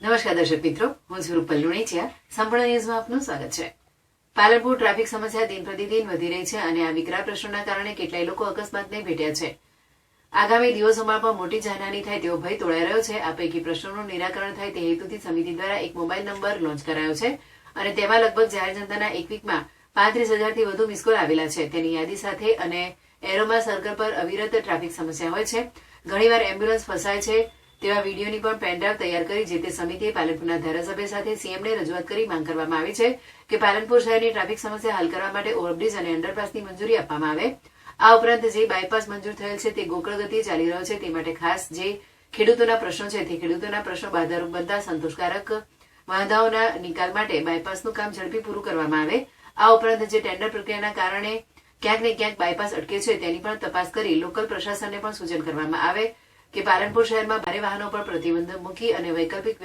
નમસ્કાર દર્શક મિત્રો, હું છું રૂપલ લુણીચિયા. સંપૂર્ણ ન્યૂઝમાં આપનું સ્વાગત છે. પાલનપુર ટ્રાફિક સમસ્યા દિન પ્રતિદિન વધી રહી છે અને આ વિકરાળ પ્રશ્નોના કારણે કેટલાય લોકો અકસ્માતને ભેટ્યા છે. આગામી દિવસોમાં પણ મોટી જાનહાની થાય તેવો ભય તોળાઈ રહ્યો છે. આ પૈકી પ્રશ્નોનું નિરાકરણ થાય તે હેતુથી સમિતિ દ્વારા એક મોબાઈલ નંબર લોન્ચ કરાયો છે અને તેમાં લગભગ જાહેર જનતાના એક વીકમાં 35,000થી વધુ મિસકોલ આવેલા છે. તેની યાદી સાથે અને એરોમા સર્કલ પર અવિરત ટ્રાફિક સમસ્યા હોય છે. ઘણીવાર એમ્બ્યુલન્સ ફસાય છે તેવા વિડીયોની પણ પેનડ્રાઈવ તૈયાર કરી જે તે સમિતિએ પાલનપુરના ધારાસભ્ય સાથે સીએમને રજૂઆત કરી માંગ કરવામાં આવી છે કે પાલનપુર શહેરની ટ્રાફિક સમસ્યા હલ કરવા માટે ઓવરબ્રિજ અને અંડરપાસની મંજૂરી આપવામાં આવે. આ ઉપરાંત જે બાયપાસ મંજૂર થયેલ છે તે ગોકળ ગતિએ ચાલી રહ્યો છે તે માટે ખાસ જે ખેડૂતોના પ્રશ્નો છે તે ખેડૂતોના પ્રશ્નો બાધારૂપ બનતા સંતોષકારક વાંધાઓના નિકાલ માટે બાયપાસનું કામ ઝડપી પૂરું કરવામાં આવે. આ ઉપરાંત જે ટેન્ડર પ્રક્રિયાના કારણે ક્યાંક ને ક્યાંક બાયપાસ અટકે છે તેની પણ તપાસ કરી લોકલ પ્રશાસનને પણ સૂચન કરવામાં આવે કે પાલનપુર શહેરમાં ભારે વાહનો પર પ્રતિબંધ મૂકી અને વૈકલ્પિક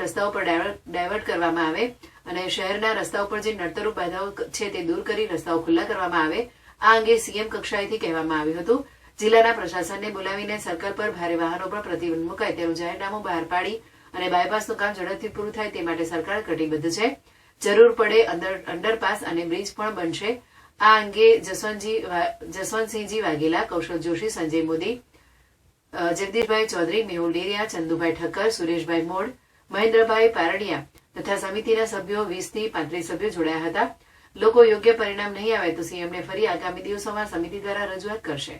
રસ્તાઓ પર ડાયવર્ટ કરવામાં આવે અને શહેરના રસ્તાઓ પર જે નડતરૂપ બાધાઓ છે તે દૂર કરી રસ્તાઓ ખુલ્લા કરવામાં આવે. આ અંગે સીએમ કક્ષાએથી કહેવામાં આવ્યું હતું. જિલ્લાના પ્રશાસનને બોલાવીને સર્કલ પર ભારે વાહનો પર પ્રતિબંધ મુકાય તેનું જાહેરનામું બહાર પાડી અને બાયપાસનું કામ ઝડપથી પૂરું થાય તે માટે સરકાર કટિબદ્ધ છે. જરૂર પડે અંડરપાસ અને બ્રિજ પણ બનશે. આ અંગે જસવંતસિંહજી વાઘેલા, કૌશલ જોશી, સંજય મોદી, જગદીશભાઈ ચૌધરી, મેહુલ ડેરિયા, ચંદુભાઈ ઠક્કર, સુરેશભાઈ મોડ, મહેન્દ્રભાઈ પારડિયા તથા સમિતિના સભ્યો 20 થી 35 સભ્યો જોડાયા હતા. લોકો યોગ્ય પરિણામ નહીં આવે તો સીએમને ફરી આગામી દિવસોમાં સમિતિ દ્વારા રજૂઆત કરશે.